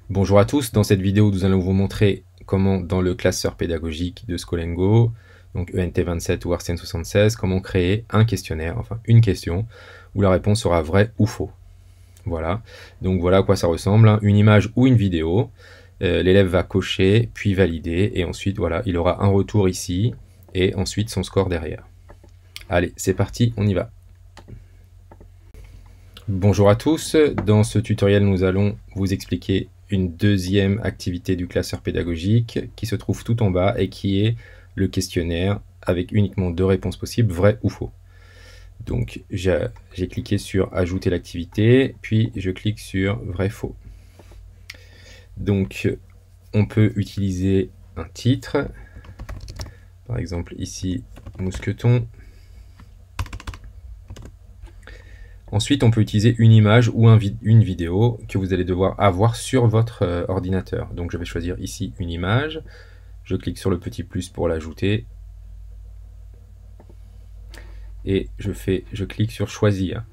Bonjour à tous, dans cette vidéo nous allons vous montrer comment dans le classeur pédagogique de Scholengo, donc ENT27 ou Arsène76, comment créer un questionnaire, enfin une question, où la réponse sera vraie ou faux. Voilà, donc voilà à quoi ça ressemble, hein. Une image ou une vidéo, l'élève va cocher, puis valider, et ensuite voilà, il aura un retour ici, et ensuite son score derrière. Allez, c'est parti, on y va. Bonjour à tous, dans ce tutoriel nous allons vous expliquer une deuxième activité du classeur pédagogique qui se trouve tout en bas et qui est le questionnaire avec uniquement deux réponses possibles, vrai ou faux. Donc j'ai cliqué sur ajouter l'activité, puis je clique sur vrai faux. Donc on peut utiliser un titre, par exemple ici mousqueton. Ensuite, on peut utiliser une image ou une vidéo que vous allez devoir avoir sur votre ordinateur. Donc je vais choisir ici une image, je clique sur le petit plus pour l'ajouter, et je clique sur choisir.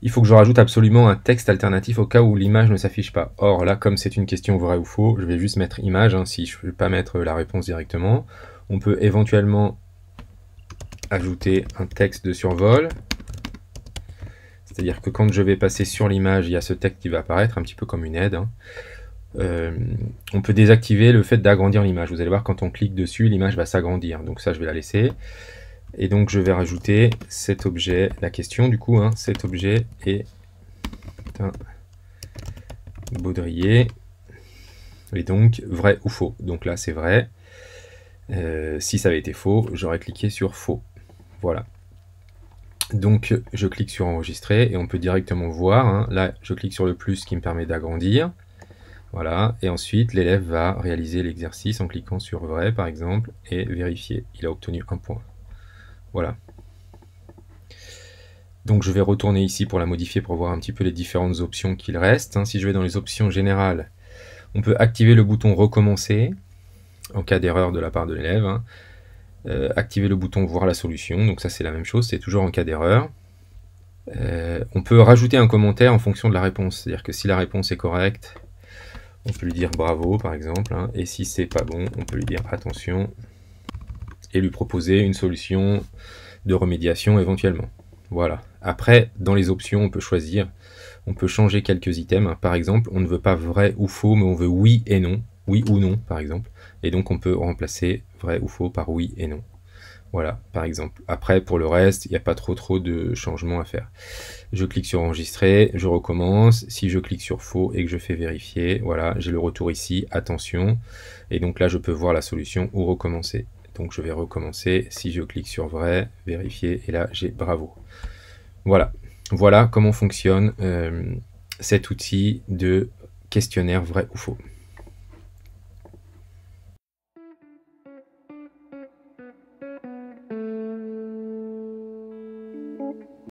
Il faut que je rajoute absolument un texte alternatif au cas où l'image ne s'affiche pas. Or là, comme c'est une question vrai ou faux, je vais juste mettre image, hein, si je ne veux pas mettre la réponse directement. On peut éventuellement ajouter un texte de survol. C'est-à-dire que quand je vais passer sur l'image, il y a ce texte qui va apparaître, un petit peu comme une aide, hein. On peut désactiver le fait d'agrandir l'image. Vous allez voir, quand on clique dessus, l'image va s'agrandir. Donc ça, je vais la laisser. Et donc, je vais rajouter cet objet, la question du coup, hein, cet objet est un baudrier. Et donc, vrai ou faux. Donc là, c'est vrai. Si ça avait été faux, j'aurais cliqué sur faux. Voilà. Donc je clique sur enregistrer et on peut directement voir, hein, là je clique sur le plus qui me permet d'agrandir, voilà, et ensuite l'élève va réaliser l'exercice en cliquant sur vrai par exemple et vérifier, il a obtenu un point. Voilà. Donc je vais retourner ici pour la modifier pour voir un petit peu les différentes options qu'il reste, hein. Si je vais dans les options générales, on peut activer le bouton recommencer en cas d'erreur de la part de l'élève, hein. Activer le bouton voir la solution, donc ça c'est la même chose, c'est toujours en cas d'erreur. On peut rajouter un commentaire en fonction de la réponse, c'est-à-dire que si la réponse est correcte, on peut lui dire bravo par exemple, hein, et si c'est pas bon, on peut lui dire attention, et lui proposer une solution de remédiation éventuellement. Voilà. Après, dans les options, on peut choisir, on peut changer quelques items, hein. Par exemple, on ne veut pas vrai ou faux, mais on veut oui et non, oui ou non par exemple, et donc on peut remplacer vrai ou faux par oui et non. Voilà, par exemple. Après, pour le reste, il n'y a pas trop de changements à faire. Je clique sur enregistrer, je recommence. Si je clique sur faux et que je fais vérifier, voilà, j'ai le retour ici, attention. Et donc là, je peux voir la solution ou recommencer. Donc je vais recommencer. Si je clique sur vrai, vérifier, et là, j'ai bravo. Voilà. Voilà comment fonctionne cet outil de questionnaire vrai ou faux.